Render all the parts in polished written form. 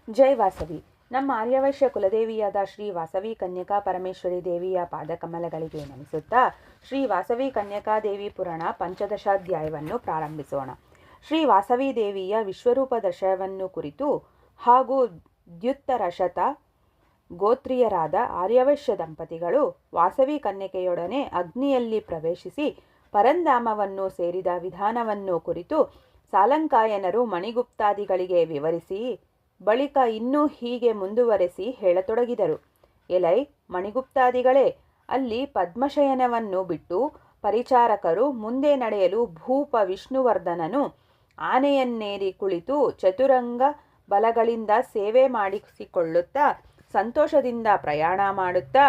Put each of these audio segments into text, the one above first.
ಜೈ ವಾಸವಿ. ನಮ್ಮ ಆರ್ಯವೈಶ್ಯ ಕುಲದೇವಿಯಾದ ಶ್ರೀ ವಾಸವಿ ಕನ್ಯಕಾ ಪರಮೇಶ್ವರಿ ದೇವಿಯ ಪಾದಕಮಲಗಳಿಗೆ ನಮಿಸುತ್ತಾ ಶ್ರೀ ವಾಸವಿ ಕನ್ಯಕಾದೇವಿ ಪುರಾಣ ಪಂಚದಶಾಧ್ಯಾಯವನ್ನು ಪ್ರಾರಂಭಿಸೋಣ. ಶ್ರೀ ವಾಸವಿ ದೇವಿಯ ವಿಶ್ವರೂಪ ದರ್ಶನವನ್ನು ಕುರಿತು ಹಾಗೂ ದ್ಯುತ್ತರಶತ ಗೋತ್ರೀಯರಾದ ಆರ್ಯವೈಶ್ಯ ದಂಪತಿಗಳು ವಾಸವಿ ಕನ್ಯಕೆಯೊಡನೆ ಅಗ್ನಿಯಲ್ಲಿ ಪ್ರವೇಶಿಸಿ ಪರಂಧಾಮವನ್ನು ಸೇರಿದ ವಿಧಾನವನ್ನು ಕುರಿತು ಸಾಲಂಕಾಯನರು ಮಣಿಗುಪ್ತಾದಿಗಳಿಗೆ ವಿವರಿಸಿ ಬಳಿಕ ಇನ್ನೂ ಹೀಗೆ ಮುಂದುವರೆಸಿ ಹೇಳತೊಡಗಿದರು. ಎಲೈ ಮಣಿಗುಪ್ತಾದಿಗಳೇ, ಅಲ್ಲಿ ಪದ್ಮಶಯನವನ್ನು ಬಿಟ್ಟು ಪರಿಚಾರಕರು ಮುಂದೆ ನಡೆಯಲು ಭೂಪ ವಿಷ್ಣುವರ್ಧನನು ಆನೆಯನ್ನೇರಿ ಕುಳಿತು ಚತುರಂಗ ಬಲಗಳಿಂದ ಸೇವೆ ಮಾಡಿಸಿಕೊಳ್ಳುತ್ತಾ ಸಂತೋಷದಿಂದ ಪ್ರಯಾಣ ಮಾಡುತ್ತಾ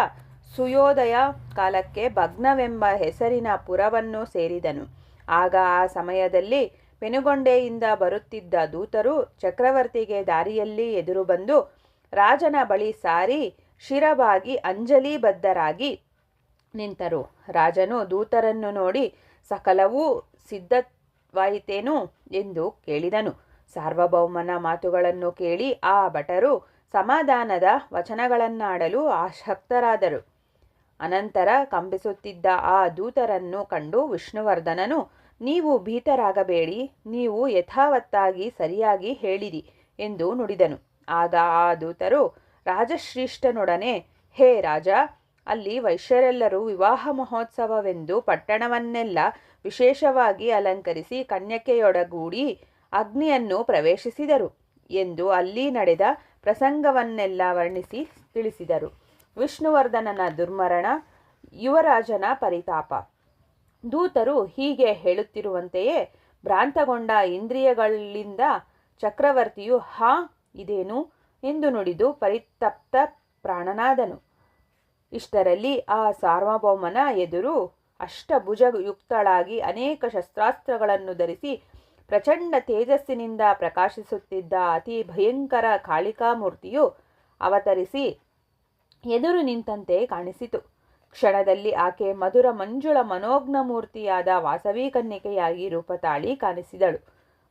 ಸುಯೋದಯ ಕಾಲಕ್ಕೆ ಭಗ್ನವೆಂಬ ಹೆಸರಿನ ಪುರವನ್ನು ಸೇರಿದನು. ಆಗ ಆ ಸಮಯದಲ್ಲಿ ಪೆನುಗೊಂಡೆಯಿಂದ ಬರುತ್ತಿದ್ದ ದೂತರು ಚಕ್ರವರ್ತಿಗೆ ದಾರಿಯಲ್ಲಿ ಎದುರು ಬಂದು ರಾಜನ ಬಳಿ ಸಾರಿ ಶಿರವಾಗಿ ಅಂಜಲಿಬದ್ಧರಾಗಿ ನಿಂತರು. ರಾಜನು ದೂತರನ್ನು ನೋಡಿ ಸಕಲವೂ ಸಿದ್ಧವಾಯಿತೇನು ಎಂದು ಕೇಳಿದನು. ಸಾರ್ವಭೌಮನ ಮಾತುಗಳನ್ನು ಕೇಳಿ ಆ ಭಟರು ಸಮಾಧಾನದ ವಚನಗಳನ್ನಾಡಲು ಆಸಕ್ತರಾದರು. ಅನಂತರ ಕಂಪಿಸುತ್ತಿದ್ದ ಆ ದೂತರನ್ನು ಕಂಡು ವಿಷ್ಣುವರ್ಧನನು, ನೀವು ಭೀತರಾಗಬೇಡಿ, ನೀವು ಯಥಾವತ್ತಾಗಿ ಸರಿಯಾಗಿ ಹೇಳಿರಿ ಎಂದು ನುಡಿದನು. ಆಗ ಆ ದೂತರು ರಾಜಶ್ರೇಷ್ಠನೊಡನೆ, ಹೇ ರಾಜ, ಅಲ್ಲಿ ವೈಶ್ಯರೆಲ್ಲರೂ ವಿವಾಹ ಮಹೋತ್ಸವವೆಂದು ಪಟ್ಟಣವನ್ನೆಲ್ಲ ವಿಶೇಷವಾಗಿ ಅಲಂಕರಿಸಿ ಕನ್ಯಕೆಯೊಡಗೂಡಿ ಅಗ್ನಿಯನ್ನು ಪ್ರವೇಶಿಸಿದರು ಎಂದು ಅಲ್ಲಿ ನಡೆದ ಪ್ರಸಂಗವನ್ನೆಲ್ಲ ವರ್ಣಿಸಿ ತಿಳಿಸಿದರು. ವಿಷ್ಣುವರ್ಧನನ ದುರ್ಮರಣ, ಯುವರಾಜನ ಪರಿತಾಪ. ದೂತರು ಹೀಗೆ ಹೇಳುತ್ತಿರುವಂತೆಯೇ ಭ್ರಾಂತಗೊಂಡ ಇಂದ್ರಿಯಗಳಿಂದ ಚಕ್ರವರ್ತಿಯು ಹಾ ಇದೇನು ಎಂದು ನುಡಿದು ಪರಿತಪ್ತ ಪ್ರಾಣನಾದನು. ಇಷ್ಟರಲ್ಲಿ ಆ ಸಾರ್ವಭೌಮನ ಎದುರು ಅಷ್ಟಭುಜಯುಕ್ತಳಾಗಿ ಅನೇಕ ಶಸ್ತ್ರಾಸ್ತ್ರಗಳನ್ನು ಧರಿಸಿ ಪ್ರಚಂಡ ತೇಜಸ್ಸಿನಿಂದ ಪ್ರಕಾಶಿಸುತ್ತಿದ್ದ ಅತಿ ಭಯಂಕರ ಕಾಳಿಕಾಮೂರ್ತಿಯು ಅವತರಿಸಿ ಎದುರು ನಿಂತಂತೆ ಕಾಣಿಸಿತು. ಕ್ಷಣದಲ್ಲಿ ಆಕೆ ಮಧುರ ಮಂಜುಳ ಮನೋಜ್ಞ ಮೂರ್ತಿಯಾದ ವಾಸವಿ ಕನ್ಯಕೆಯಾಗಿ ರೂಪ ತಾಳಿ ಕಾಣಿಸಿದಳು.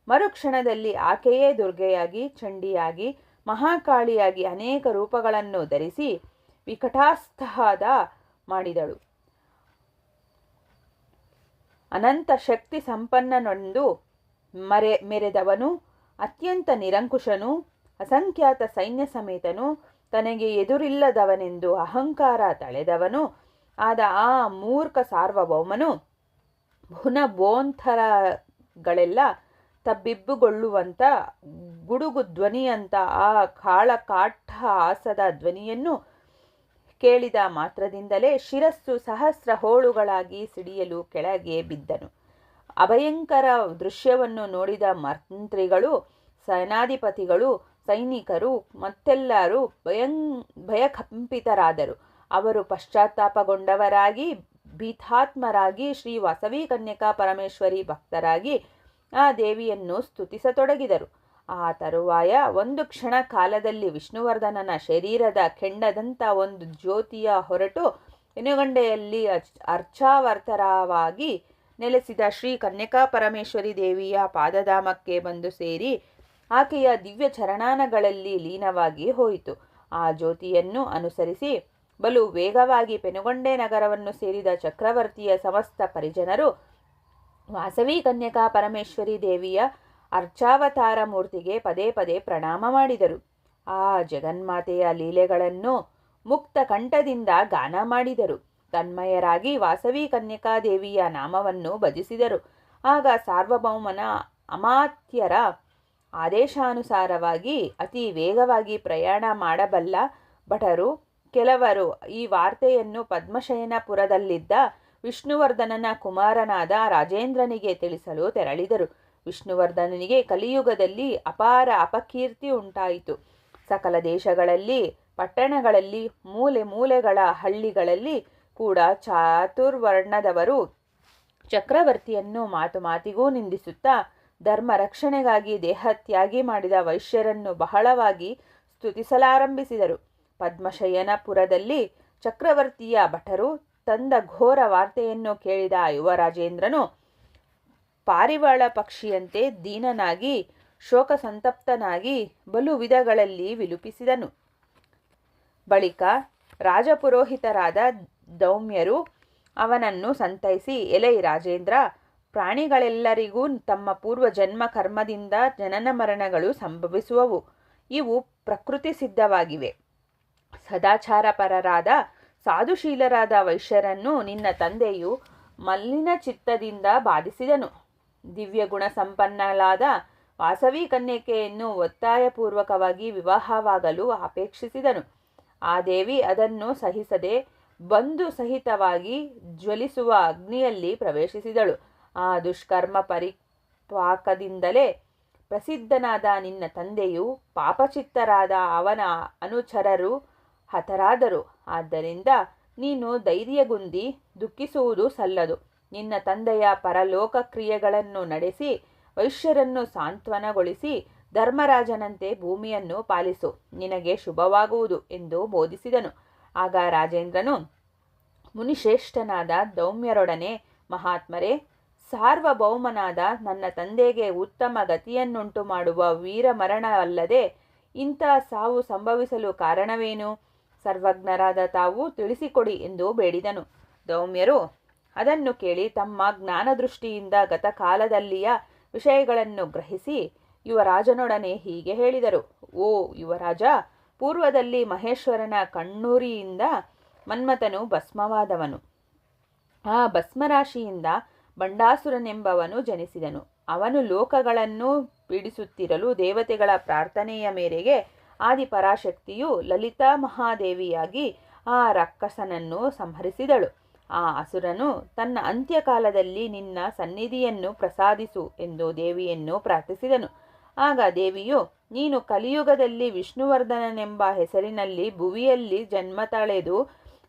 ಮರುಕ್ಷಣದಲ್ಲಿ ಆಕೆಯೇ ದುರ್ಗೆಯಾಗಿ, ಚಂಡಿಯಾಗಿ, ಮಹಾಕಾಳಿಯಾಗಿ ಅನೇಕ ರೂಪಗಳನ್ನು ಧರಿಸಿ ವಿಕಟಾಸ್ಥಾದ ಮಾಡಿದಳು. ಅನಂತ ಶಕ್ತಿ ಸಂಪನ್ನನೊಂದು ಮೆರೆದವನು, ಅತ್ಯಂತ ನಿರಂಕುಶನು, ಅಸಂಖ್ಯಾತ ಸೈನ್ಯ ಸಮೇತನು, ತನಗೆ ಎದುರಿಲ್ಲದವನೆಂದು ಅಹಂಕಾರ ತಳೆದವನು ಆದ ಆ ಮೂರ್ಖ ಸಾರ್ವಭೌಮನು ಭುನಬೋಂಥರಗಳೆಲ್ಲ ತಬ್ಬಿಬ್ಬುಗೊಳ್ಳುವಂಥ ಗುಡುಗು ಧ್ವನಿಯಂಥ ಆ ಕಾಳಕಾಟ್ಟಹಾಸದ ಧ್ವನಿಯನ್ನು ಕೇಳಿದ ಮಾತ್ರದಿಂದಲೇ ಶಿರಸ್ಸು ಸಹಸ್ರ ಹೋಳುಗಳಾಗಿ ಸಿಡಿಯಲು ಕೆಳಗೆ ಬಿದ್ದನು. ಅಭಯಂಕರ ದೃಶ್ಯವನ್ನು ನೋಡಿದ ಮಂತ್ರಿಗಳು, ಸೇನಾಧಿಪತಿಗಳು, ಸೈನಿಕರು ಮತ್ತೆಲ್ಲರೂ ಭಯಕಂಪಿತರಾದರು. ಅವರು ಪಶ್ಚಾತ್ತಾಪಗೊಂಡವರಾಗಿ ಭೀತಾತ್ಮರಾಗಿ ಶ್ರೀ ವಾಸವಿ ಕನ್ಯಕಾ ಪರಮೇಶ್ವರಿ ಭಕ್ತರಾಗಿ ಆ ದೇವಿಯನ್ನು ಸ್ತುತಿಸತೊಡಗಿದರು. ಆ ತರುವಾಯ ಒಂದು ಕ್ಷಣ ಕಾಲದಲ್ಲಿ ವಿಷ್ಣುವರ್ಧನನ ಶರೀರದ ಕೆಂಡದಂಥ ಒಂದು ಜ್ಯೋತಿಯ ಹೊರಟು ಪೆನುಗೊಂಡೆಯಲ್ಲಿ ಅರ್ಚಾವರ್ತರವಾಗಿ ನೆಲೆಸಿದ ಶ್ರೀ ಕನ್ಯಕಾ ಪರಮೇಶ್ವರಿ ದೇವಿಯ ಪಾದಧಾಮಕ್ಕೆ ಬಂದು ಸೇರಿ ಆಕೆಯ ದಿವ್ಯ ಚರಣಾನಗಳಲ್ಲಿ ಲೀನವಾಗಿ ಹೋಯಿತು. ಆ ಜ್ಯೋತಿಯನ್ನು ಅನುಸರಿಸಿ ಬಲು ವೇಗವಾಗಿ ಪೆನುಗೊಂಡೆ ನಗರವನ್ನು ಸೇರಿದ ಚಕ್ರವರ್ತಿಯ ಸಮಸ್ತ ಪರಿಜನರು ವಾಸವಿ ಕನ್ಯಕಾ ಪರಮೇಶ್ವರಿ ದೇವಿಯ ಅರ್ಚಾವತಾರ ಮೂರ್ತಿಗೆ ಪದೇ ಪದೇ ಪ್ರಣಾಮ ಮಾಡಿದರು. ಆ ಜಗನ್ಮಾತೆಯ ಲೀಲೆಗಳನ್ನು ಮುಕ್ತ ಕಂಠದಿಂದ ಗಾನ ಮಾಡಿದರು. ತನ್ಮಯರಾಗಿ ವಾಸವಿ ಕನ್ಯಕಾದೇವಿಯ ನಾಮವನ್ನು ಭಜಿಸಿದರು. ಆಗ ಸಾರ್ವಭೌಮನ ಅಮಾತ್ಯರ ಆದೇಶಾನುಸಾರವಾಗಿ ಅತಿ ವೇಗವಾಗಿ ಪ್ರಯಾಣ ಮಾಡಬಲ್ಲ ಭಟರು ಕೆಲವರು ಈ ವಾರ್ತೆಯನ್ನು ಪದ್ಮಶಯನಪುರದಲ್ಲಿದ್ದ ವಿಷ್ಣುವರ್ಧನನ ಕುಮಾರನಾದ ರಾಜೇಂದ್ರನಿಗೆ ತಿಳಿಸಲು ತೆರಳಿದರು. ವಿಷ್ಣುವರ್ಧನನಿಗೆ ಕಲಿಯುಗದಲ್ಲಿ ಅಪಾರ ಅಪಕೀರ್ತಿ ಉಂಟಾಯಿತು. ಸಕಲ ದೇಶಗಳಲ್ಲಿ, ಪಟ್ಟಣಗಳಲ್ಲಿ, ಮೂಲೆ ಮೂಲೆಗಳ ಹಳ್ಳಿಗಳಲ್ಲಿ ಕೂಡ ಚಾತುರ್ವರ್ಣದವರು ಚಕ್ರವರ್ತಿಯನ್ನು ಮಾತು ಮಾತಿಗೂ ನಿಂದಿಸುತ್ತಾ ಧರ್ಮ ರಕ್ಷಣೆಗಾಗಿ ದೇಹತ್ಯಾಗಿ ಮಾಡಿದ ವೈಶ್ಯರನ್ನು ಬಹಳವಾಗಿ ಸ್ತುತಿಸಲಾರಂಭಿಸಿದರು. ಪದ್ಮಶಯನಪುರದಲ್ಲಿ ಚಕ್ರವರ್ತಿಯ ಭಟರು ತಂದ ಘೋರ ವಾರ್ತೆಯನ್ನು ಕೇಳಿದ ಯುವರಾಜೇಂದ್ರನು ಪಾರಿವಾಳ ಪಕ್ಷಿಯಂತೆ ದೀನನಾಗಿ ಶೋಕ ಸಂತಪ್ತನಾಗಿ ಬಲು ವಿಧಗಳಲ್ಲಿ ವಿಲಪಿಸಿದನು. ಬಳಿಕ ರಾಜಪುರೋಹಿತರಾದ ದೌಮ್ಯರು ಅವನನ್ನು ಸಂತೈಸಿ, ಎಲೈ ರಾಜೇಂದ್ರ, ಪ್ರಾಣಿಗಳೆಲ್ಲರಿಗೂ ತಮ್ಮ ಪೂರ್ವ ಜನ್ಮ ಕರ್ಮದಿಂದ ಜನನ ಮರಣಗಳು ಸಂಭವಿಸುವವು. ಇವು ಪ್ರಕೃತಿ ಸಿದ್ಧವಾಗಿವೆ. ಸದಾಚಾರಪರರಾದ ಸಾಧುಶೀಲರಾದ ವೈಶ್ಯರನ್ನು ನಿನ್ನ ತಂದೆಯು ಮಲ್ಲಿನ ಚಿತ್ತದಿಂದ ಬಾಧಿಸಿದನು. ದಿವ್ಯ ಗುಣ ಸಂಪನ್ನಳಾದ ವಾಸವಿ ಕನ್ಯಕೆಯನ್ನು ಒತ್ತಾಯಪೂರ್ವಕವಾಗಿ ವಿವಾಹವಾಗಲು ಅಪೇಕ್ಷಿಸಿದನು. ಆ ದೇವಿ ಅದನ್ನು ಸಹಿಸದೆ ಬಂಧು ಸಹಿತವಾಗಿ ಜ್ವಲಿಸುವ ಅಗ್ನಿಯಲ್ಲಿ ಪ್ರವೇಶಿಸಿದಳು. ಆ ದುಷ್ಕರ್ಮ ಪರಿಪಾಕದಿಂದಲೇ ಪ್ರಸಿದ್ಧನಾದ ನಿನ್ನ ತಂದೆಯು ಪಾಪಚಿತ್ತರಾದ ಅವನ ಅನುಚರರು ಹತರಾದರು. ಆದ್ದರಿಂದ ನೀನು ಧೈರ್ಯಗುಂದಿ ದುಃಖಿಸುವುದು ಸಲ್ಲದು. ನಿನ್ನ ತಂದೆಯ ಪರಲೋಕ ಕ್ರಿಯೆಗಳನ್ನು ನಡೆಸಿ ವೈಶ್ಯರನ್ನು ಸಾಂತ್ವನಗೊಳಿಸಿ ಧರ್ಮರಾಜನಂತೆ ಭೂಮಿಯನ್ನು ಪಾಲಿಸು, ನಿನಗೆ ಶುಭವಾಗುವುದು ಎಂದು ಬೋಧಿಸಿದನು. ಆಗ ರಾಜೇಂದ್ರನು ಮುನಿಶ್ರೇಷ್ಠನಾದ ದೌಮ್ಯರೊಡನೆ, ಮಹಾತ್ಮರೇ, ಸಾರ್ವಭೌಮನಾದ ನನ್ನ ತಂದೆಗೆ ಉತ್ತಮ ಗತಿಯನ್ನುಂಟು ಮಾಡುವ ವೀರಮರಣವಲ್ಲದೆ ಇಂಥ ಸಾವು ಸಂಭವಿಸಲು ಕಾರಣವೇನು? ಸರ್ವಜ್ಞರಾದ ತಾವು ತಿಳಿಸಿಕೊಡಿ ಎಂದು ಬೇಡಿದನು. ದೌಮ್ಯರು ಅದನ್ನು ಕೇಳಿ ತಮ್ಮ ಜ್ಞಾನದೃಷ್ಟಿಯಿಂದ ಗತಕಾಲದಲ್ಲಿಯ ವಿಷಯಗಳನ್ನು ಗ್ರಹಿಸಿ ಯುವರಾಜನೊಡನೆ ಹೀಗೆ ಹೇಳಿದರು. ಓ ಯುವರಾಜ, ಪೂರ್ವದಲ್ಲಿ ಮಹೇಶ್ವರನ ಕಣ್ಣುರಿಯಿಂದ ಮನ್ಮಥನು ಭಸ್ಮವಾದವನು. ಆ ಭಸ್ಮರಾಶಿಯಿಂದ ಬಂಡಾಸುರನೆಂಬವನು ಜನಿಸಿದನು. ಅವನು ಲೋಕಗಳನ್ನು ಪೀಡಿಸುತ್ತಿರಲು ದೇವತೆಗಳ ಪ್ರಾರ್ಥನೆಯ ಮೇರೆಗೆ ಆದಿಪರಾಶಕ್ತಿಯು ಲಲಿತಾ ಮಹಾದೇವಿಯಾಗಿ ಆ ರಕ್ಕಸನನ್ನು ಸಂಹರಿಸಿದಳು. ಆ ಅಸುರನು ತನ್ನ ಅಂತ್ಯಕಾಲದಲ್ಲಿ ನಿನ್ನ ಸನ್ನಿಧಿಯನ್ನು ಪ್ರಸಾದಿಸು ಎಂದು ದೇವಿಯನ್ನು ಪ್ರಾರ್ಥಿಸಿದನು. ಆಗ ದೇವಿಯು, ನೀನು ಕಲಿಯುಗದಲ್ಲಿ ವಿಷ್ಣುವರ್ಧನನೆಂಬ ಹೆಸರಿನಲ್ಲಿ ಭುವಿಯಲ್ಲಿ ಜನ್ಮ ತಳೆದು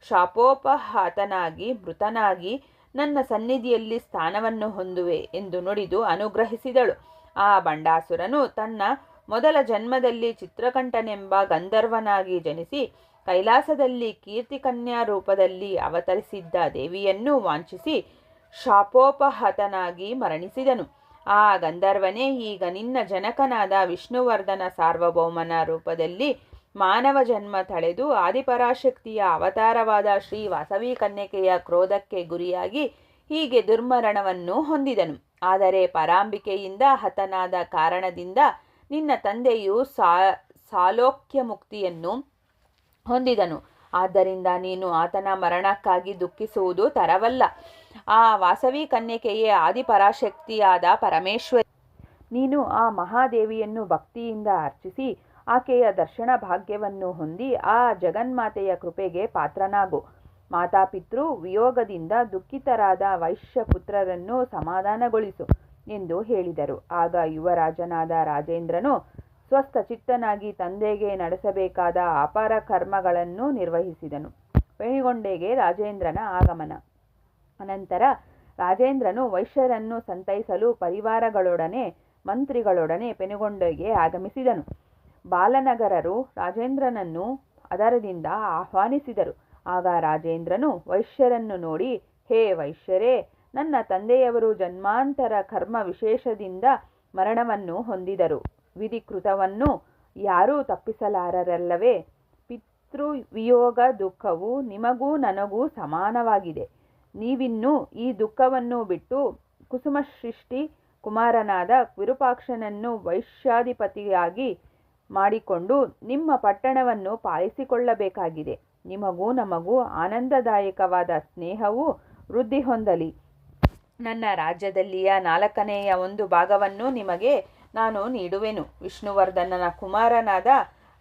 ಶಾಪೋಪಹಾತನಾಗಿ ಮೃತನಾಗಿ ನನ್ನ ಸನ್ನಿಧಿಯಲ್ಲಿ ಸ್ಥಾನವನ್ನು ಹೊಂದುವೆ ಎಂದು ನುಡಿದು ಅನುಗ್ರಹಿಸಿದಳು. ಆ ಬಂಡಾಸುರನು ತನ್ನ ಮೊದಲ ಜನ್ಮದಲ್ಲಿ ಚಿತ್ರಕಂಠನೆಂಬ ಗಂಧರ್ವನಾಗಿ ಜನಿಸಿ ಕೈಲಾಸದಲ್ಲಿ ಕೀರ್ತಿಕನ್ಯಾ ರೂಪದಲ್ಲಿ ಅವತರಿಸಿದ್ದ ದೇವಿಯನ್ನು ವಾಂಛಿಸಿ ಶಾಪೋಪಹತನಾಗಿ ಮರಣಿಸಿದನು. ಆ ಗಂಧರ್ವನೇ ಈಗ ನಿನ್ನ ಜನಕನಾದ ವಿಷ್ಣುವರ್ಧನ ಸಾರ್ವಭೌಮನ ರೂಪದಲ್ಲಿ ಮಾನವ ಜನ್ಮ ತಳೆದು ಆದಿಪರಾಶಕ್ತಿಯ ಅವತಾರವಾದ ಶ್ರೀ ವಾಸವಿ ಕನ್ಯಕೆಯ ಕ್ರೋಧಕ್ಕೆ ಗುರಿಯಾಗಿ ಹೀಗೆ ದುರ್ಮರಣವನ್ನು ಹೊಂದಿದನು. ಆದರೆ ಪರಾಂಬಿಕೆಯಿಂದ ಹತನಾದ ಕಾರಣದಿಂದ ನಿನ್ನ ತಂದೆಯು ಸಾಲೋಕ್ಯ ಮುಕ್ತಿಯನ್ನು ಹೊಂದಿದನು. ಆದ್ದರಿಂದ ನೀನು ಆತನ ಮರಣಕ್ಕಾಗಿ ದುಃಖಿಸುವುದು ತರವಲ್ಲ. ಆ ವಾಸವಿ ಕನ್ಯಕೆಯೇ ಆದಿಪರಾಶಕ್ತಿಯಾದ ಪರಮೇಶ್ವರಿ. ನೀನು ಆ ಮಹಾದೇವಿಯನ್ನು ಭಕ್ತಿಯಿಂದ ಅರ್ಚಿಸಿ ಆಕೆಯ ದರ್ಶನ ಭಾಗ್ಯವನ್ನು ಹೊಂದಿ ಆ ಜಗನ್ಮಾತೆಯ ಕೃಪೆಗೆ ಪಾತ್ರನಾಗು. ಮಾತಾಪಿತೃ ವಿಯೋಗದಿಂದ ದುಃಖಿತರಾದ ವೈಶ್ಯಪುತ್ರರನ್ನು ಸಮಾಧಾನಗೊಳಿಸು ಎಂದು ಹೇಳಿದರು. ಆಗ ಯುವರಾಜನಾದ ರಾಜೇಂದ್ರನು ಸ್ವಸ್ಥಚಿತ್ತನಾಗಿ ತಂದೆಗೆ ನಡೆಸಬೇಕಾದ ಅಪಾರ ಕರ್ಮಗಳನ್ನು ನಿರ್ವಹಿಸಿದನು. ಪೆನುಗೊಂಡೆಗೆ ರಾಜೇಂದ್ರನ ಆಗಮನ. ಅನಂತರ ರಾಜೇಂದ್ರನು ವೈಶ್ಯರನ್ನು ಸಂತೈಸಲು ಪರಿವಾರಗಳೊಡನೆ ಮಂತ್ರಿಗಳೊಡನೆ ಪೆನುಗೊಂಡೆಗೆ ಆಗಮಿಸಿದನು. ಬಾಲನಗರರು ರಾಜೇಂದ್ರನನ್ನು ಅದರದಿಂದ ಆಹ್ವಾನಿಸಿದರು. ಆಗ ರಾಜೇಂದ್ರನು ವೈಶ್ಯರನ್ನು ನೋಡಿ, ಹೇ ವೈಶ್ಯರೇ, ನನ್ನ ತಂದೆಯವರು ಜನ್ಮಾಂತರ ಕರ್ಮ ವಿಶೇಷದಿಂದ ಮರಣವನ್ನು ಹೊಂದಿದರು. ವಿಧಿಕೃತವನ್ನು ಯಾರೂ ತಪ್ಪಿಸಲಾರರಲ್ಲವೇ? ಪಿತೃವಿಯೋಗ ದುಃಖವು ನಿಮಗೂ ನನಗೂ ಸಮಾನವಾಗಿದೆ. ನೀವಿನ್ನೂ ಈ ದುಃಖವನ್ನು ಬಿಟ್ಟು ಕುಸುಮಸೃಷ್ಟಿ ಕುಮಾರನಾದ ವಿರೂಪಾಕ್ಷನನ್ನು ವೈಶ್ಯಾಧಿಪತಿಯಾಗಿ ಮಾಡಿಕೊಂಡು ನಿಮ್ಮ ಪಟ್ಟಣವನ್ನು ಪಾಲಿಸಿಕೊಳ್ಳಬೇಕಾಗಿದೆ. ನಿಮಗೂ ನಮಗೂ ಆನಂದದಾಯಕವಾದ ಸ್ನೇಹವು ವೃದ್ಧಿ ಹೊಂದಲಿ. ನನ್ನ ರಾಜ್ಯದಲ್ಲಿಯ 4ನೇ 1 ಭಾಗವನ್ನು ನಿಮಗೆ ನಾನು ನೀಡುವೆನು. ವಿಷ್ಣುವರ್ಧನನ ಕುಮಾರನಾದ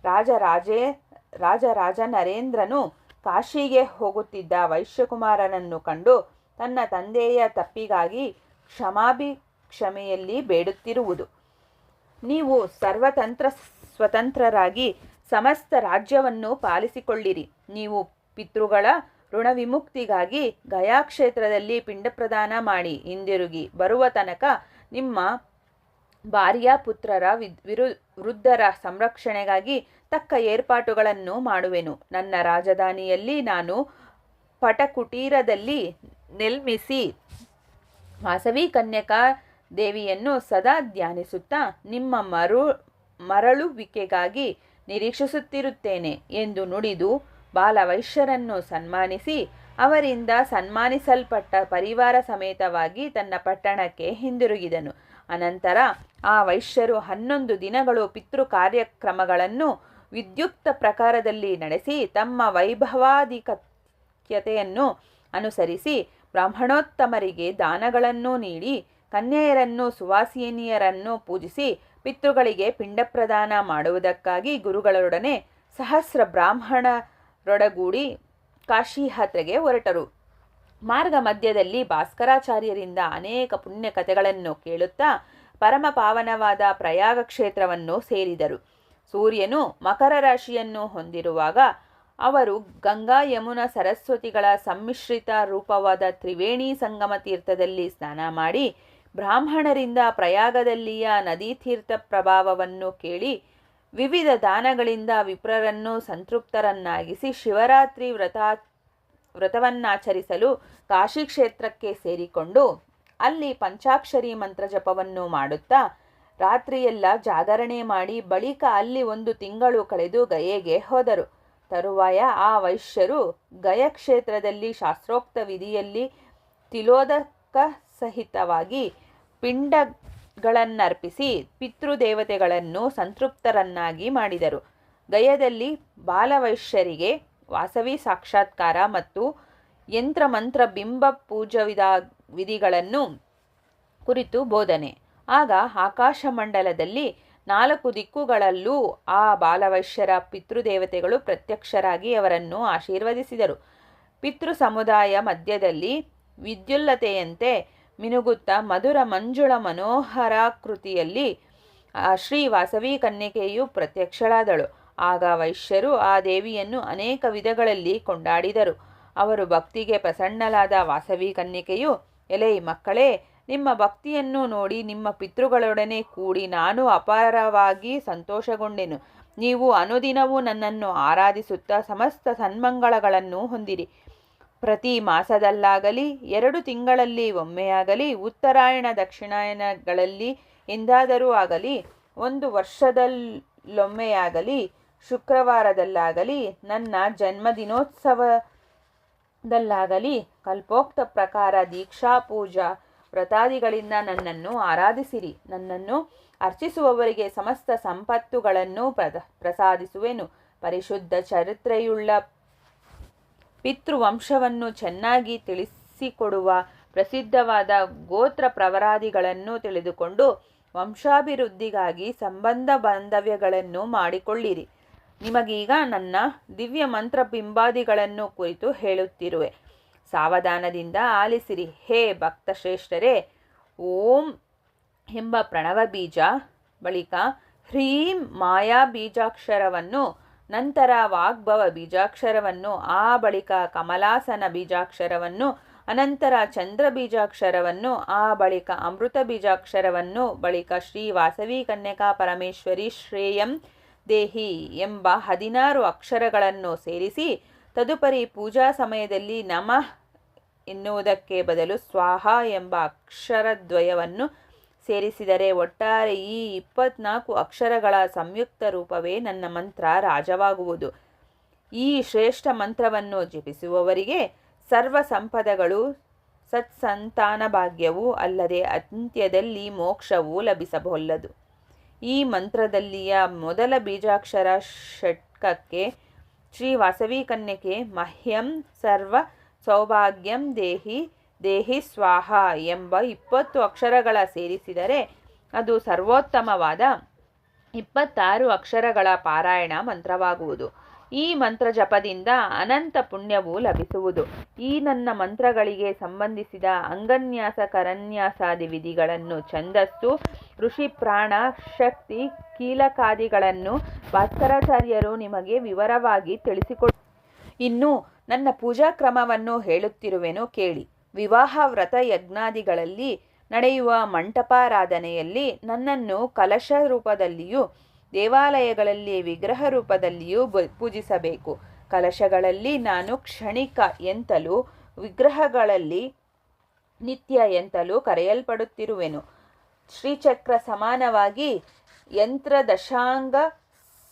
ರಾಜ ನರೇಂದ್ರನು ಕಾಶಿಗೆ ಹೋಗುತ್ತಿದ್ದ ವೈಶ್ಯಕುಮಾರನನ್ನು ಕಂಡು ತನ್ನ ತಂದೆಯ ತಪ್ಪಿಗಾಗಿ ಕ್ಷಮೆಯಲ್ಲಿ ಬೇಡುತ್ತಿರುವುದು. ನೀವು ಸ್ವತಂತ್ರರಾಗಿ ಸಮಸ್ತ ರಾಜ್ಯವನ್ನು ಪಾಲಿಸಿಕೊಳ್ಳಿರಿ. ನೀವು ಪಿತೃಗಳ ಋಣವಿಮುಕ್ತಿಗಾಗಿ ಗಯಾಕ್ಷೇತ್ರದಲ್ಲಿ ಪಿಂಡಪ್ರದಾನ ಮಾಡಿ ಹಿಂದಿರುಗಿ ಬರುವ ತನಕ ನಿಮ್ಮ ಭಾರ್ಯ ಪುತ್ರರ ವೃದ್ಧರ ಸಂರಕ್ಷಣೆಗಾಗಿ ತಕ್ಕ ಏರ್ಪಾಟುಗಳನ್ನು ಮಾಡುವೆನು. ನನ್ನ ರಾಜಧಾನಿಯಲ್ಲಿ ನಾನು ಪಟಕುಟೀರದಲ್ಲಿ ನೆಲ್ಮಿಸಿ ವಾಸವಿ ಕನ್ಯಕಾ ದೇವಿಯನ್ನು ಸದಾ ಧ್ಯಾನಿಸುತ್ತಾ ನಿಮ್ಮ ಮರಳುವಿಕೆಗಾಗಿ ನಿರೀಕ್ಷಿಸುತ್ತಿರುತ್ತೇನೆ ಎಂದು ನುಡಿದು ಬಾಲವೈಶ್ಯರನ್ನು ಸನ್ಮಾನಿಸಿ ಅವರಿಂದ ಸನ್ಮಾನಿಸಲ್ಪಟ್ಟ ಪರಿವಾರ ಸಮೇತವಾಗಿ ತನ್ನ ಪಟ್ಟಣಕ್ಕೆ ಹಿಂದಿರುಗಿದನು. ಅನಂತರ ಆ ವೈಶ್ಯರು 11 ದಿನಗಳು ಪಿತೃ ಕಾರ್ಯಕ್ರಮಗಳನ್ನು ವಿದ್ಯುಕ್ತ ಪ್ರಕಾರದಲ್ಲಿ ನಡೆಸಿ ತಮ್ಮ ವೈಭವಾಧಿಕ್ಯತೆಯನ್ನು ಅನುಸರಿಸಿ ಬ್ರಾಹ್ಮಣೋತ್ತಮರಿಗೆ ದಾನಗಳನ್ನು ನೀಡಿ ಕನ್ಯೆಯರನ್ನು ಸುವಾಸಿನಿಯರನ್ನು ಪೂಜಿಸಿ ಪಿತೃಗಳಿಗೆ ಪಿಂಡ ಪ್ರದಾನ ಮಾಡುವುದಕ್ಕಾಗಿ ಗುರುಗಳೊಡನೆ ಸಹಸ್ರ ಬ್ರಾಹ್ಮಣರೊಡಗೂಡಿ ಕಾಶಿ ಯಾತ್ರೆಗೆ ಹೊರಟರು. ಮಾರ್ಗ ಮಧ್ಯದಲ್ಲಿ ಭಾಸ್ಕರಾಚಾರ್ಯರಿಂದ ಅನೇಕ ಪುಣ್ಯ ಕಥೆಗಳನ್ನು ಕೇಳುತ್ತಾ ಪರಮ ಪಾವನವಾದ ಪ್ರಯಾಗ ಕ್ಷೇತ್ರವನ್ನು ಸೇರಿದರು. ಸೂರ್ಯನು ಮಕರ ರಾಶಿಯನ್ನು ಹೊಂದಿರುವಾಗ ಅವರು ಗಂಗಾ ಯಮುನಾ ಸರಸ್ವತಿಗಳ ಸಮ್ಮಿಶ್ರಿತ ರೂಪವಾದ ತ್ರಿವೇಣಿ ಸಂಗಮ ತೀರ್ಥದಲ್ಲಿ ಸ್ನಾನ ಮಾಡಿ ಬ್ರಾಹ್ಮಣರಿಂದ ಪ್ರಯಾಗದಲ್ಲಿಯ ನದಿ ತೀರ್ಥ ಪ್ರಭಾವವನ್ನು ಕೇಳಿ ವಿವಿಧ ದಾನಗಳಿಂದ ವಿಪ್ರರನ್ನು ಸಂತೃಪ್ತರನ್ನಾಗಿಸಿ ಶಿವರಾತ್ರಿ ವ್ರತವನ್ನಾಚರಿಸಲು ಕಾಶಿ ಕ್ಷೇತ್ರಕ್ಕೆ ಸೇರಿಕೊಂಡು ಅಲ್ಲಿ ಪಂಚಾಕ್ಷರಿ ಮಂತ್ರ ಜಪವನ್ನು ಮಾಡುತ್ತಾ ರಾತ್ರಿಯೆಲ್ಲ ಜಾಗರಣೆ ಮಾಡಿ ಬಳಿಕ ಅಲ್ಲಿ 1 ತಿಂಗಳು ಕಳೆದು ಗಯೆಗೆ ಹೋದರು. ತರುವಾಯ ಆ ವೈಶ್ಯರು ಗಯ ಕ್ಷೇತ್ರದಲ್ಲಿ ಶಾಸ್ತ್ರೋಕ್ತ ವಿಧಿಯಲ್ಲಿ ತಿಲೋದಕ ಸಹಿತವಾಗಿ ಪಿಂಡಗಳನ್ನರ್ಪಿಸಿ ಪಿತೃದೇವತೆಗಳನ್ನು ಸಂತೃಪ್ತರನ್ನಾಗಿ ಮಾಡಿದರು. ಗಯದಲ್ಲಿ ಬಾಲವೈಶ್ಯರಿಗೆ ವಾಸವಿ ಸಾಕ್ಷಾತ್ಕಾರ ಮತ್ತು ಯಂತ್ರಮಂತ್ರ ಬಿಂಬ ಪೂಜಾ ವಿಧಿಗಳನ್ನು ಕುರಿತು ಬೋಧನೆ. ಆಗ ಆಕಾಶಮಂಡಲದಲ್ಲಿ 4 ದಿಕ್ಕುಗಳಲ್ಲೂ ಆ ಬಾಲವೈಶ್ಯರ ಪಿತೃದೇವತೆಗಳು ಪ್ರತ್ಯಕ್ಷರಾಗಿ ಅವರನ್ನು ಆಶೀರ್ವದಿಸಿದರು. ಪಿತೃ ಸಮುದಾಯ ಮಧ್ಯದಲ್ಲಿ ವಿದ್ಯುಲ್ಲತೆಯಂತೆ ಮಿನುಗುತ್ತಾ ಮಧುರ ಮಂಜುಳ ಮನೋಹರಾಕೃತಿಯಲ್ಲಿ ಶ್ರೀ ವಾಸವಿ ಕನ್ಯಕೆಯು ಪ್ರತ್ಯಕ್ಷಳಾದಳು. ಆಗ ವೈಶ್ಯರು ಆ ದೇವಿಯನ್ನು ಅನೇಕ ವಿಧಗಳಲ್ಲಿ ಕೊಂಡಾಡಿದರು. ಅವರು ಭಕ್ತಿಗೆ ಪ್ರಸನ್ನಲಾದ ವಾಸವಿ ಕನ್ಯಕೆಯು, ಎಲೈ ಮಕ್ಕಳೇ, ನಿಮ್ಮ ಭಕ್ತಿಯನ್ನು ನೋಡಿ ನಿಮ್ಮ ಪಿತೃಗಳೊಡನೆ ಕೂಡಿ ನಾನು ಅಪಾರವಾಗಿ ಸಂತೋಷಗೊಂಡೆನು. ನೀವು ಅನುದಿನವೂ ನನ್ನನ್ನು ಆರಾಧಿಸುತ್ತಾ ಸಮಸ್ತ ಸನ್ಮಂಗಳಗಳನ್ನು ಹೊಂದಿರಿ. ಪ್ರತಿ ಮಾಸದಲ್ಲಾಗಲಿ 2 ತಿಂಗಳಲ್ಲಿ ಒಮ್ಮೆಯಾಗಲಿ ಉತ್ತರಾಯಣ ದಕ್ಷಿಣಾಯನಗಳಲ್ಲಿ ಎಂದಾದರೂ ಆಗಲಿ 1 ವರ್ಷದಲ್ಲೊಮ್ಮೆಯಾಗಲಿ ಶುಕ್ರವಾರದಲ್ಲಾಗಲಿ ನನ್ನ ಜನ್ಮದಿನೋತ್ಸವದಲ್ಲಾಗಲಿ ಕಲ್ಪೋಕ್ತ ಪ್ರಕಾರ ದೀಕ್ಷಾ ಪೂಜಾ ವ್ರತಾದಿಗಳಿಂದ ನನ್ನನ್ನು ಆರಾಧಿಸಿರಿ. ನನ್ನನ್ನು ಅರ್ಚಿಸುವವರಿಗೆ ಸಮಸ್ತ ಸಂಪತ್ತುಗಳನ್ನು ಪ್ರಸಾದಿಸುವೆನು. ಪರಿಶುದ್ಧ ಚರಿತ್ರೆಯುಳ್ಳ ಪಿತೃವಂಶವನ್ನು ಚೆನ್ನಾಗಿ ತಿಳಿಸಿಕೊಡುವ ಪ್ರಸಿದ್ಧವಾದ ಗೋತ್ರ ಪ್ರವರಾದಿಗಳನ್ನು ತಿಳಿದುಕೊಂಡು ವಂಶಾಭಿವೃದ್ಧಿಗಾಗಿ ಸಂಬಂಧ ಬಾಂಧವ್ಯಗಳನ್ನು ಮಾಡಿಕೊಳ್ಳಿರಿ. ನಿಮಗೀಗ ನನ್ನ ದಿವ್ಯ ಮಂತ್ರ ಬಿಂಬಾದಿಗಳನ್ನು ಕುರಿತು ಹೇಳುತ್ತಿರುವೆ, ಸಾವಧಾನದಿಂದ ಆಲಿಸಿರಿ. ಹೇ ಭಕ್ತಶ್ರೇಷ್ಠರೇ, ಓಂ ಎಂಬ ಪ್ರಣವ ಬೀಜ, ಬಳಿಕ ಹ್ರೀಂ ಮಾಯಾ ಬೀಜಾಕ್ಷರವನ್ನು, ನಂತರ ವಾಗ್ಭವ ಬೀಜಾಕ್ಷರವನ್ನು, ಆ ಬಳಿಕ ಕಮಲಾಸನ ಬೀಜಾಕ್ಷರವನ್ನು, ಅನಂತರ ಚಂದ್ರ ಬೀಜಾಕ್ಷರವನ್ನು, ಆ ಬಳಿಕ ಅಮೃತ ಬೀಜಾಕ್ಷರವನ್ನು, ಬಳಿಕ ಶ್ರೀ ವಾಸವಿ ಕನ್ಯಕಾ ಪರಮೇಶ್ವರಿ ಶ್ರೇಯಂ ದೇಹಿ ಎಂಬ 16 ಅಕ್ಷರಗಳನ್ನು ಸೇರಿಸಿ ತದುಪರಿ ಪೂಜಾ ಸಮಯದಲ್ಲಿ ನಮಃ ಎನ್ನುವುದಕ್ಕೆ ಬದಲು ಸ್ವಾಹ ಎಂಬ ಅಕ್ಷರದ್ವಯವನ್ನು ಸೇರಿಸಿದರೆ ಒಟ್ಟಾರೆ ಈ 24 ಅಕ್ಷರಗಳ ಸಂಯುಕ್ತ ರೂಪವೇ ನನ್ನ ಮಂತ್ರ ರಾಜವಾಗುವುದು. ಈ ಶ್ರೇಷ್ಠ ಮಂತ್ರವನ್ನು ಜಪಿಸುವವರಿಗೆ ಸರ್ವ ಸಂಪದಗಳು, ಸತ್ಸಂತಾನ ಭಾಗ್ಯವೂ ಅಲ್ಲದೆ ಅಂತ್ಯದಲ್ಲಿ ಮೋಕ್ಷವೂ ಲಭಿಸಬಲ್ಲದು. ಈ ಮಂತ್ರದಲ್ಲಿಯ ಮೊದಲ ಬೀಜಾಕ್ಷರ ಷಟ್ಕಕ್ಕೆ ಶ್ರೀ ವಾಸವಿ ಕನ್ಯಕೆ ಮಹ್ಯಂ ಸರ್ವ ಸೌಭಾಗ್ಯಂ ದೇಹಿ ದೇಹಿ ಸ್ವಾಹ ಎಂಬ 20 ಅಕ್ಷರಗಳ ಸೇರಿಸಿದರೆ ಅದು ಸರ್ವೋತ್ತಮವಾದ 26 ಅಕ್ಷರಗಳ ಪಾರಾಯಣ ಮಂತ್ರವಾಗುವುದು. ಈ ಮಂತ್ರ ಜಪದಿಂದ ಅನಂತ ಪುಣ್ಯವು ಲಭಿಸುವುದು. ಈ ನನ್ನ ಮಂತ್ರಗಳಿಗೆ ಸಂಬಂಧಿಸಿದ ಅಂಗನ್ಯಾಸ ಕರನ್ಯಾಸಾದಿ ವಿಧಿಗಳನ್ನು, ಛಂದಸ್ಸು, ಋಷಿ ಪ್ರಾಣ, ಶಕ್ತಿ, ಕೀಲಕಾದಿಗಳನ್ನು ಭಾಸ್ಕರಾಚಾರ್ಯರು ನಿಮಗೆ ವಿವರವಾಗಿ ತಿಳಿಸಿಕೊಡು. ಇನ್ನು ನನ್ನ ಪೂಜಾ ಕ್ರಮವನ್ನು ಹೇಳುತ್ತಿರುವೆನು ಕೇಳಿ. ವಿವಾಹ ವ್ರತ ಯಜ್ಞಾದಿಗಳಲ್ಲಿ ನಡೆಯುವ ಮಂಟಪಾರಾಧನೆಯಲ್ಲಿ ನನ್ನನ್ನು ಕಲಶ ರೂಪದಲ್ಲಿಯೂ ದೇವಾಲಯಗಳಲ್ಲಿ ವಿಗ್ರಹ ರೂಪದಲ್ಲಿಯೂ ಪೂಜಿಸಬೇಕು. ಕಲಶಗಳಲ್ಲಿ ನಾನು ಕ್ಷಣಿಕ ಎಂತಲೂ ವಿಗ್ರಹಗಳಲ್ಲಿ ನಿತ್ಯ ಎಂತಲೂ ಕರೆಯಲ್ಪಡುತ್ತಿರುವೆನು. ಶ್ರೀಚಕ್ರ ಸಮಾನವಾಗಿ ಯಂತ್ರ ದಶಾಂಗ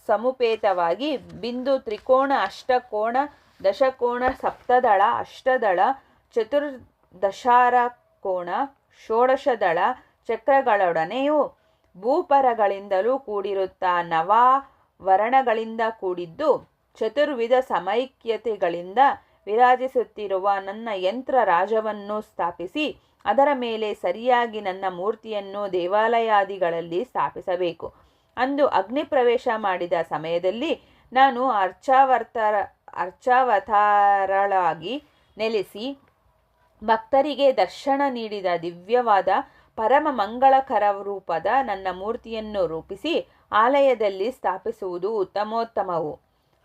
ಸಮುಪೇತವಾಗಿ ಬಿಂದು ತ್ರಿಕೋಣ ಅಷ್ಟಕೋಣ ದಶಕೋಣ ಸಪ್ತದಳ ಅಷ್ಟದಳ ಚತುರ್ದಶಾರ ಕೋಣ ಷೋಡಶದಳ ಚಕ್ರಗಳೊಡನೆಯೂ ಭೂಪರಗಳಿಂದಲೂ ಕೂಡಿರುತ್ತಾ ನವಾವರಣಗಳಿಂದ ಕೂಡಿದ್ದು ಚತುರ್ವಿಧ ಸಮೈಕ್ಯತೆಗಳಿಂದ ವಿರಾಜಿಸುತ್ತಿರುವ ನನ್ನ ಯಂತ್ರ ರಾಜವನ್ನು ಸ್ಥಾಪಿಸಿ ಅದರ ಮೇಲೆ ಸರಿಯಾಗಿ ನನ್ನ ಮೂರ್ತಿಯನ್ನು ದೇವಾಲಯಾದಿಗಳಲ್ಲಿ ಸ್ಥಾಪಿಸಬೇಕು. ಅಂದು ಅಗ್ನಿ ಪ್ರವೇಶ ಮಾಡಿದ ಸಮಯದಲ್ಲಿ ನಾನು ಅರ್ಚಾವತಾರಳಾಗಿ ನೆಲೆಸಿ ಭಕ್ತರಿಗೆ ದರ್ಶನ ನೀಡಿದ ದಿವ್ಯವಾದ ಪರಮ ಮಂಗಳಕರ ರೂಪದ ನನ್ನ ಮೂರ್ತಿಯನ್ನು ರೂಪಿಸಿ ಆಲಯದಲ್ಲಿ ಸ್ಥಾಪಿಸುವುದು ಉತ್ತಮೋತ್ತಮವು.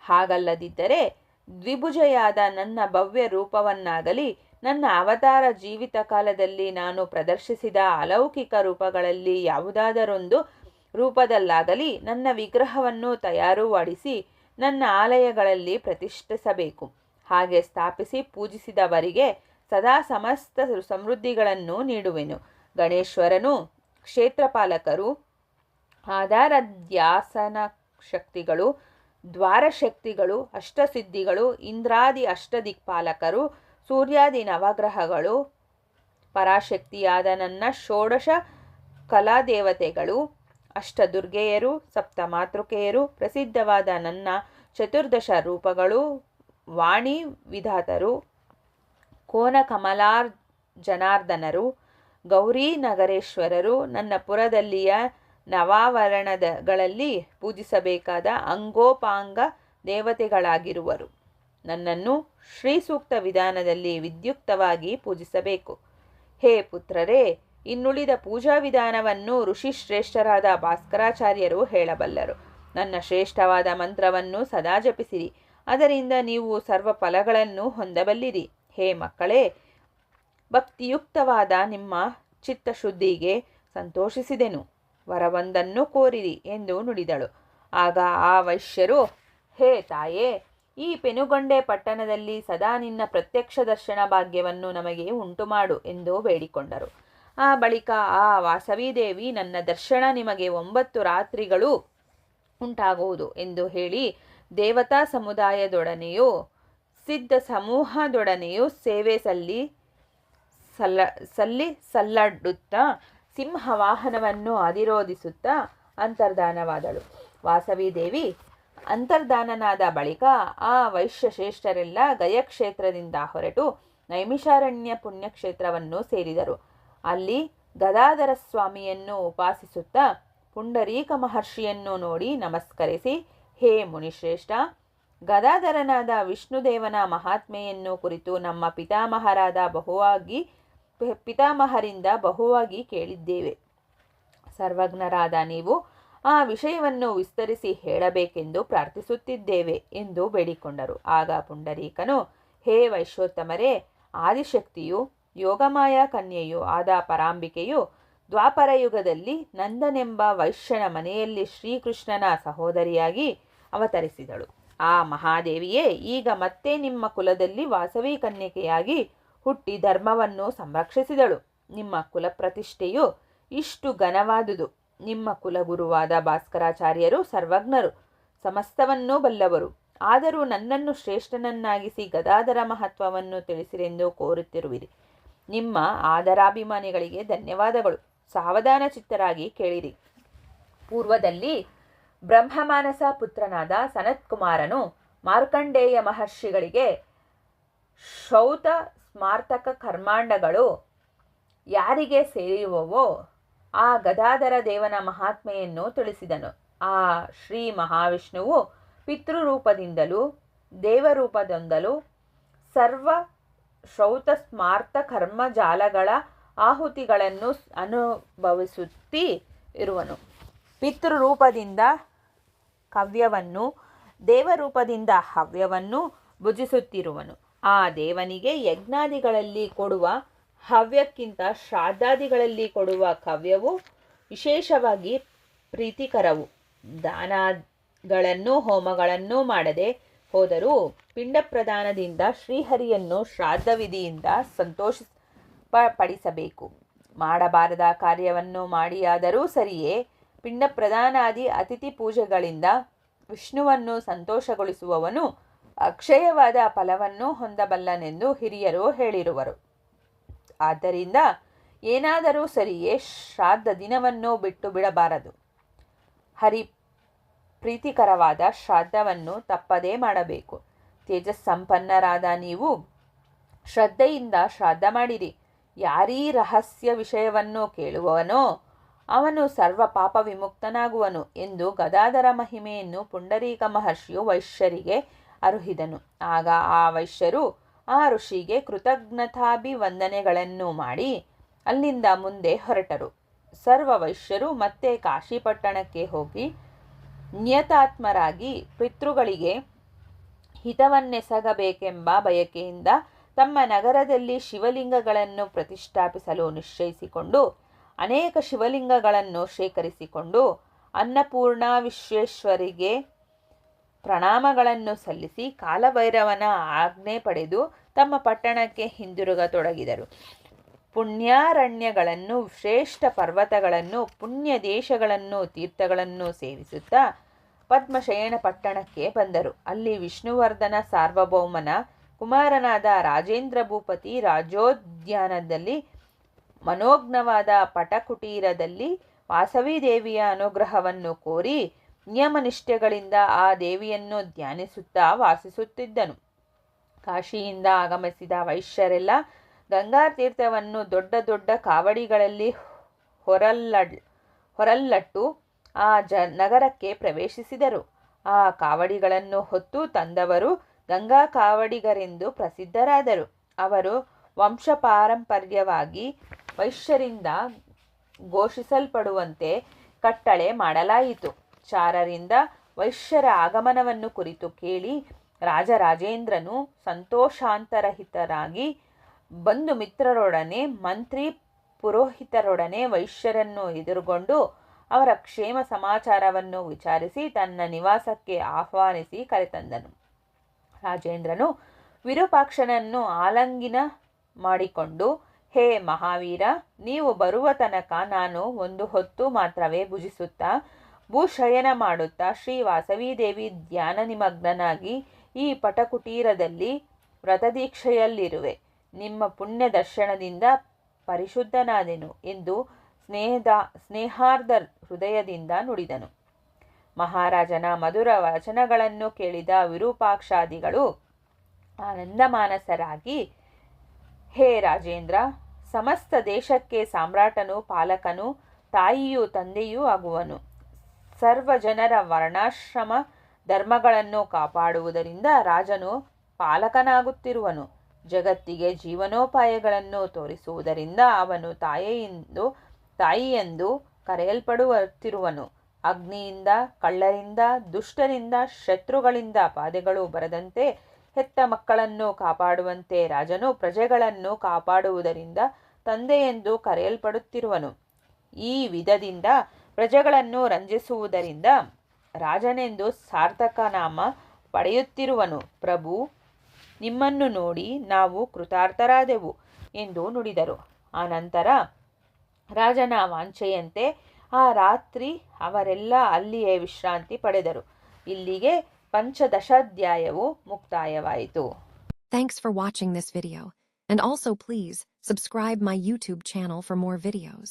ಹಾಗಲ್ಲದಿದ್ದರೆ ದ್ವಿಭುಜೆಯಾದ ನನ್ನ ಭವ್ಯ ರೂಪವನ್ನಾಗಲಿ ನನ್ನ ಅವತಾರ ಜೀವಿತ ಕಾಲದಲ್ಲಿ ನಾನು ಪ್ರದರ್ಶಿಸಿದ ಅಲೌಕಿಕ ರೂಪಗಳಲ್ಲಿ ಯಾವುದಾದರೊಂದು ರೂಪದಲ್ಲಾಗಲಿ ನನ್ನ ವಿಗ್ರಹವನ್ನು ತಯಾರುಮಾಡಿಸಿ ನನ್ನ ಆಲಯಗಳಲ್ಲಿ ಪ್ರತಿಷ್ಠಿಸಬೇಕು. ಹಾಗೆ ಸ್ಥಾಪಿಸಿ ಪೂಜಿಸಿದವರಿಗೆ ಸದಾ ಸಮಸ್ತ ಸಮೃದ್ಧಿಗಳನ್ನು ನೀಡುವೆನು. ಗಣೇಶ್ವರನು ಕ್ಷೇತ್ರಪಾಲಕರು, ಆಧಾರಧ್ಯಾಸನ ಶಕ್ತಿಗಳು, ದ್ವಾರಶಕ್ತಿಗಳು, ಅಷ್ಟಸಿದ್ಧಿಗಳು, ಇಂದ್ರಾದಿ ಅಷ್ಟದಿಕ್ಪಾಲಕರು, ಸೂರ್ಯಾದಿ ನವಗ್ರಹಗಳು, ಪರಾಶಕ್ತಿಯಾದ ನನ್ನ ಷೋಡಶ ಕಲಾದೇವತೆಗಳು, ಅಷ್ಟದುರ್ಗೆಯರು, ಸಪ್ತಮಾತೃಕೆಯರು, ಪ್ರಸಿದ್ಧವಾದ ನನ್ನ ಚತುರ್ದಶ ರೂಪಗಳು, ವಾಣಿ ವಿಧಾತರು, ಕೋನ ಕಮಲಾರ್ಜನಾರ್ದನರು, ಗೌರಿ ನಗರೇಶ್ವರರು, ನನ್ನ ಪುರದಲ್ಲಿಯ ನವಾವರಣಗಳಲ್ಲಿ ಪೂಜಿಸಬೇಕಾದ ಅಂಗೋಪಾಂಗ ದೇವತೆಗಳಾಗಿರುವರು. ನನ್ನನ್ನು ಶ್ರೀಸೂಕ್ತ ವಿಧಾನದಲ್ಲಿ ವಿದ್ಯುಕ್ತವಾಗಿ ಪೂಜಿಸಬೇಕು. ಹೇ ಪುತ್ರರೇ, ಇನ್ನುಳಿದ ಪೂಜಾ ವಿಧಾನವನ್ನು ಋಷಿಶ್ರೇಷ್ಠರಾದ ಭಾಸ್ಕರಾಚಾರ್ಯರು ಹೇಳಬಲ್ಲರು. ನನ್ನ ಶ್ರೇಷ್ಠವಾದ ಮಂತ್ರವನ್ನು ಸದಾ ಜಪಿಸಿರಿ, ಅದರಿಂದ ನೀವು ಸರ್ವ ಫಲಗಳನ್ನು ಹೊಂದಬಲ್ಲಿರಿ. ಹೇ ಮಕ್ಕಳೇ, ಭಕ್ತಿಯುಕ್ತವಾದ ನಿಮ್ಮ ಚಿತ್ತಶುದ್ಧಿಗೆ ಸಂತೋಷಿಸಿದೆನು. ವರವೊಂದನ್ನು ಕೋರಿರಿ ಎಂದು ನುಡಿದಳು. ಆಗ ಆ ವೈಶ್ಯರು, ಹೇ ತಾಯೇ, ಈ ಪೆನುಗೊಂಡೆ ಪಟ್ಟಣದಲ್ಲಿ ಸದಾ ನಿನ್ನ ಪ್ರತ್ಯಕ್ಷ ದರ್ಶನ ಭಾಗ್ಯವನ್ನು ನಮಗೆ ಉಂಟುಮಾಡು ಎಂದು ಬೇಡಿಕೊಂಡರು. ಆ ಬಳಿಕ ಆ ವಾಸವಿದೇವಿ, ನನ್ನ ದರ್ಶನ ನಿಮಗೆ 9 ರಾತ್ರಿಗಳು ಉಂಟಾಗುವುದು ಎಂದು ಹೇಳಿ ದೇವತಾ ಸಮುದಾಯದೊಡನೆಯೂ ಸಿದ್ಧ ಸಮೂಹದೊಡನೆಯೂ ಸೇವೆ ಸಲ್ಲಡುತ್ತಾ ಸಿಂಹವಾಹನವನ್ನು ಅಧಿರೋಧಿಸುತ್ತಾ ಅಂತರ್ಧಾನವಾದಳು. ವಾಸವಿದೇವಿ ಅಂತರ್ಧಾನನಾದ ಬಳಿಕ ಆ ವೈಶ್ಯಶ್ರೇಷ್ಠರೆಲ್ಲ ಗಯಕ್ಷೇತ್ರದಿಂದ ಹೊರಟು ನೈಮಿಷಾರಣ್ಯ ಪುಣ್ಯಕ್ಷೇತ್ರವನ್ನು ಸೇರಿದರು. ಅಲ್ಲಿ ಗದಾಧರ ಸ್ವಾಮಿಯನ್ನು ಉಪಾಸಿಸುತ್ತಾ ಪುಂಡರೀಕ ಮಹರ್ಷಿಯನ್ನು ನೋಡಿ ನಮಸ್ಕರಿಸಿ, ಹೇ ಮುನಿಶ್ರೇಷ್ಠ, ಗದಾಧರನಾದ ವಿಷ್ಣುದೇವನ ಮಹಾತ್ಮೆಯನ್ನು ಕುರಿತು ನಮ್ಮ ಪಿತಾಮಹರಿಂದ ಬಹುವಾಗಿ ಕೇಳಿದ್ದೇವೆ. ಸರ್ವಜ್ಞರಾದ ನೀವು ಆ ವಿಷಯವನ್ನು ವಿಸ್ತರಿಸಿ ಹೇಳಬೇಕೆಂದು ಪ್ರಾರ್ಥಿಸುತ್ತಿದ್ದೇವೆ ಎಂದು ಬೇಡಿಕೊಂಡರು. ಆಗ ಪುಂಡರೀಕನು, ಹೇ ವೈಶ್ಯೋತ್ತಮರೇ, ಆದಿಶಕ್ತಿಯು ಯೋಗಮಾಯ ಕನ್ಯೆಯೂ ಆದ ಪರಾಂಬಿಕೆಯು ದ್ವಾಪರಯುಗದಲ್ಲಿ ನಂದನೆಂಬ ವೈಶ್ಯನ ಮನೆಯಲ್ಲಿ ಶ್ರೀಕೃಷ್ಣನ ಸಹೋದರಿಯಾಗಿ ಅವತರಿಸಿದಳು. ಆ ಮಹಾದೇವಿಯೇ ಈಗ ಮತ್ತೆ ನಿಮ್ಮ ಕುಲದಲ್ಲಿ ವಾಸವಿ ಕನ್ಯಕೆಯಾಗಿ ಹುಟ್ಟಿ ಧರ್ಮವನ್ನು ಸಂರಕ್ಷಿಸಿದಳು. ನಿಮ್ಮ ಕುಲಪ್ರತಿಷ್ಠೆಯು ಇಷ್ಟು ಘನವಾದುದು. ನಿಮ್ಮ ಕುಲಗುರುವಾದ ಭಾಸ್ಕರಾಚಾರ್ಯರು ಸರ್ವಜ್ಞರು, ಸಮಸ್ತವನ್ನೂ ಬಲ್ಲವರು. ಆದರೂ ನನ್ನನ್ನು ಶ್ರೇಷ್ಠನನ್ನಾಗಿಸಿ ಗದಾಧರ ಮಹತ್ವವನ್ನು ತಿಳಿಸಿರೆಂದು ಕೋರುತ್ತಿರುವಿರಿ. ನಿಮ್ಮ ಆದರಾಭಿಮಾನಿಗಳಿಗೆ ಧನ್ಯವಾದಗಳು. ಸಾವಧಾನ ಚಿತ್ತರಾಗಿ ಕೇಳಿರಿ. ಪೂರ್ವದಲ್ಲಿ ಬ್ರಹ್ಮಮಾನಸ ಪುತ್ರನಾದ ಸನತ್ಕುಮಾರನು ಮಾರ್ಕಂಡೇಯ ಮಹರ್ಷಿಗಳಿಗೆ ಶ್ರೌತ ಸ್ಮಾರ್ತಕ ಕರ್ಮಾಂಡಗಳು ಯಾರಿಗೆ ಸೇರಿರುವವೋ ಆ ಗದಾಧರ ದೇವನ ಮಹಾತ್ಮೆಯನ್ನು ತಿಳಿಸಿದನು. ಆ ಶ್ರೀ ಮಹಾವಿಷ್ಣುವು ಪಿತೃರೂಪದಿಂದಲೂ ದೇವರೂಪದಿಂದಲೂ ಸರ್ವ ಶ್ರೌತ ಸ್ಮಾರ್ತ ಕರ್ಮಜಾಲಗಳ ಆಹುತಿಗಳನ್ನು ಅನುಭವಿಸುತ್ತಿ ಇರುವನು. ಪಿತೃರೂಪದಿಂದ ಕವ್ಯವನ್ನು, ದೇವರೂಪದಿಂದ ಹವ್ಯವನ್ನು ಭುಜಿಸುತ್ತಿರುವನು. ಆ ದೇವನಿಗೆ ಯಜ್ಞಾದಿಗಳಲ್ಲಿ ಕೊಡುವ ಹವ್ಯಕ್ಕಿಂತ ಶ್ರಾದ್ದಾದಿಗಳಲ್ಲಿ ಕೊಡುವ ಕವ್ಯವು ವಿಶೇಷವಾಗಿ ಪ್ರೀತಿಕರವು. ದಾನಗಳನ್ನು ಹೋಮಗಳನ್ನು ಮಾಡದೆ ಹೋದರೂ ಪಿಂಡ ಪ್ರದಾನದಿಂದ ಶ್ರೀಹರಿಯನ್ನು ಶ್ರಾದ್ದ ವಿಧಿಯಿಂದ ಸಂತೋಷಪಡಿಸಬೇಕು. ಮಾಡಬಾರದ ಕಾರ್ಯವನ್ನು ಮಾಡಿಯಾದರೂ ಸರಿಯೇ ಪಿಂಡ ಪ್ರದಾನಾದಿ ಅತಿಥಿ ಪೂಜೆಗಳಿಂದ ವಿಷ್ಣುವನ್ನು ಸಂತೋಷಗೊಳಿಸುವವನು ಅಕ್ಷಯವಾದ ಫಲವನ್ನು ಹೊಂದಬಲ್ಲನೆಂದು ಹಿರಿಯರು ಹೇಳಿರುವರು. ಆದ್ದರಿಂದ ಏನಾದರೂ ಸರಿಯೇ ಶ್ರಾದ್ದ ದಿನವನ್ನು ಬಿಟ್ಟು ಬಿಡಬಾರದು. ಹರಿ ಪ್ರೀತಿಕರವಾದ ಶ್ರಾದ್ದವನ್ನು ತಪ್ಪದೇ ಮಾಡಬೇಕು. ತೇಜಸ್ಸಂಪನ್ನರಾದ ನೀವು ಶ್ರದ್ಧೆಯಿಂದ ಶ್ರಾದ್ದ ಮಾಡಿರಿ. ಯಾರೀ ರಹಸ್ಯ ವಿಷಯವನ್ನು ಕೇಳುವವನೋ ಅವನು ಸರ್ವ ಪಾಪ ವಿಮುಕ್ತನಾಗುವನು ಎಂದು ಗದಾಧರ ಮಹಿಮೆಯನ್ನು ಪುಂಡರೀಕ ಮಹರ್ಷಿಯು ವೈಶ್ಯರಿಗೆ ಅರುಹಿದನು. ಆಗ ಆ ವೈಶ್ಯರು ಆ ಋಷಿಗೆ ಕೃತಜ್ಞತಾಭಿವಂದನೆಗಳನ್ನು ಮಾಡಿ ಅಲ್ಲಿಂದ ಮುಂದೆ ಹೊರಟರು. ಸರ್ವ ವೈಶ್ಯರು ಮತ್ತೆ ಕಾಶಿಪಟ್ಟಣಕ್ಕೆ ಹೋಗಿ ನಿಯತಾತ್ಮರಾಗಿ ಪಿತೃಗಳಿಗೆ ಹಿತವನ್ನೆಸಗಬೇಕೆಂಬ ಬಯಕೆಯಿಂದ ತಮ್ಮ ನಗರದಲ್ಲಿ ಶಿವಲಿಂಗಗಳನ್ನು ಪ್ರತಿಷ್ಠಾಪಿಸಲು ನಿಶ್ಚಯಿಸಿಕೊಂಡು ಅನೇಕ ಶಿವಲಿಂಗಗಳನ್ನು ಶೇಖರಿಸಿಕೊಂಡು ಅನ್ನಪೂರ್ಣ ವಿಶ್ವೇಶ್ವರಿಗೆ ಪ್ರಣಾಮಗಳನ್ನು ಸಲ್ಲಿಸಿ ಕಾಲಭೈರವನ ಆಜ್ಞೆ ಪಡೆದು ತಮ್ಮ ಪಟ್ಟಣಕ್ಕೆ ಹಿಂದಿರುಗತೊಡಗಿದರು. ಪುಣ್ಯಾರಣ್ಯಗಳನ್ನು, ಶ್ರೇಷ್ಠ ಪರ್ವತಗಳನ್ನು, ಪುಣ್ಯ ದೇಶಗಳನ್ನು, ತೀರ್ಥಗಳನ್ನು ಸೇವಿಸುತ್ತಾ ಪದ್ಮಶಯನ ಪಟ್ಟಣಕ್ಕೆ ಬಂದರು. ಅಲ್ಲಿ ವಿಷ್ಣುವರ್ಧನ ಸಾರ್ವಭೌಮನ ಕುಮಾರನಾದ ರಾಜೇಂದ್ರ ಭೂಪತಿ ರಾಜೋದ್ಯಾನದಲ್ಲಿ ಮನೋಜ್ಞವಾದ ಪಟಕುಟೀರದಲ್ಲಿ ವಾಸವಿ ದೇವಿಯ ಅನುಗ್ರಹವನ್ನು ಕೋರಿ ನಿಯಮನಿಷ್ಠೆಗಳಿಂದ ಆ ದೇವಿಯನ್ನು ಧ್ಯಾನಿಸುತ್ತಾ ವಾಸಿಸುತ್ತಿದ್ದನು. ಕಾಶಿಯಿಂದ ಆಗಮಿಸಿದ ವೈಶ್ಯರೆಲ್ಲ ಗಂಗಾ ತೀರ್ಥವನ್ನು ದೊಡ್ಡ ದೊಡ್ಡ ಕಾವಡಿಗಳಲ್ಲಿ ಹೊರಲ್ಲಟ್ಟು ಆ ನಗರಕ್ಕೆ ಪ್ರವೇಶಿಸಿದರು. ಆ ಕಾವಡಿಗಳನ್ನು ಹೊತ್ತು ತಂದವರು ಗಂಗಾ ಕಾವಡಿಗರೆಂದು ಪ್ರಸಿದ್ಧರಾದರು. ಅವರು ವಂಶಪಾರಂಪರ್ಯವಾಗಿ ವೈಶ್ಯರಿಂದ ಘೋಷಿಸಲ್ಪಡುವಂತೆ ಕಟ್ಟಳೆ ಮಾಡಲಾಯಿತು. ಚಾರರಿಂದ ವೈಶ್ಯರ ಆಗಮನವನ್ನು ಕುರಿತು ಕೇಳಿ ರಾಜರಾಜೇಂದ್ರನು ಸಂತೋಷಾಂತರಹಿತರಾಗಿ ಬಂಧು ಮಿತ್ರರೊಡನೆ ಮಂತ್ರಿ ಪುರೋಹಿತರೊಡನೆ ವೈಶ್ಯರನ್ನು ಎದುರುಗೊಂಡು ಅವರ ಕ್ಷೇಮ ಸಮಾಚಾರವನ್ನು ವಿಚಾರಿಸಿ ತನ್ನ ನಿವಾಸಕ್ಕೆ ಆಹ್ವಾನಿಸಿ ಕರೆತಂದನು. ರಾಜೇಂದ್ರನು ವಿರೂಪಾಕ್ಷನನ್ನು ಆಲಿಂಗನ ಮಾಡಿಕೊಂಡು, ಹೇ ಮಹಾವೀರ, ನೀವು ಬರುವ ತನಕ ನಾನು ಒಂದು ಹೊತ್ತು ಮಾತ್ರವೇ ಭುಜಿಸುತ್ತಾ ಭೂಶಯನ ಮಾಡುತ್ತಾ ಶ್ರೀ ವಾಸವೀದೇವಿ ಧ್ಯಾನ ನಿಮಗ್ನನಾಗಿ ಈ ಪಟಕುಟೀರದಲ್ಲಿ ವ್ರತದೀಕ್ಷೆಯಲ್ಲಿರುವೆ. ನಿಮ್ಮ ಪುಣ್ಯ ದರ್ಶನದಿಂದ ಪರಿಶುದ್ಧನಾದೆನು ಎಂದು ಸ್ನೇಹಾರ್ಧ ಹೃದಯದಿಂದ ನುಡಿದನು. ಮಹಾರಾಜನ ಮಧುರ ವಚನಗಳನ್ನು ಕೇಳಿದ ವಿರೂಪಾಕ್ಷಾದಿಗಳು ಆನಂದಮಾನಸರಾಗಿ, ಹೇ ರಾಜೇಂದ್ರ, ಸಮಸ್ತ ದೇಶಕ್ಕೆ ಸಾಮ್ರಾಟನು, ಪಾಲಕನು, ತಾಯಿಯೂ ತಂದೆಯೂ ಆಗುವನು. ಸರ್ವ ಜನರ ವರ್ಣಾಶ್ರಮ ಧರ್ಮಗಳನ್ನು ಕಾಪಾಡುವುದರಿಂದ ರಾಜನು ಪಾಲಕನಾಗುತ್ತಿರುವನು. ಜಗತ್ತಿಗೆ ಜೀವನೋಪಾಯಗಳನ್ನು ತೋರಿಸುವುದರಿಂದ ಅವನು ತಾಯಿಯೆಂದು ಕರೆಯಲ್ಪಡುತ್ತಿರುವನು. ಅಗ್ನಿಯಿಂದ, ಕಳ್ಳರಿಂದ, ದುಷ್ಟರಿಂದ, ಶತ್ರುಗಳಿಂದ ಬಾಧೆಗಳು ಬರದಂತೆ ಹೆತ್ತ ಮಕ್ಕಳನ್ನು ಕಾಪಾಡುವಂತೆ ರಾಜನು ಪ್ರಜೆಗಳನ್ನು ಕಾಪಾಡುವುದರಿಂದ ತಂದೆಯೆಂದು ಕರೆಯಲ್ಪಡುತ್ತಿರುವನು. ಈ ವಿಧದಿಂದ ಪ್ರಜೆಗಳನ್ನು ರಂಜಿಸುವುದರಿಂದ ರಾಜನೆಂದು ಸಾರ್ಥಕ ನಾಮ ಪಡೆಯುತ್ತಿರುವನು. ಪ್ರಭು, ನಿಮ್ಮನ್ನು ನೋಡಿ ನಾವು ಕೃತಾರ್ಥರಾದೆವು ಎಂದು ನುಡಿದರು. ಆನಂತರ ರಾಜನ ವಾಂಛೆಯಂತೆ ಆ ರಾತ್ರಿ ಅವರೆಲ್ಲ ಅಲ್ಲಿಯೇ ವಿಶ್ರಾಂತಿ ಪಡೆದರು. ಇಲ್ಲಿಗೆ ಪಂಚದಶಾಧ್ಯಾಯವು ಮುಕ್ತಾಯವಾಯಿತು. Thanks for watching this video, and also please subscribe my YouTube channel for more videos.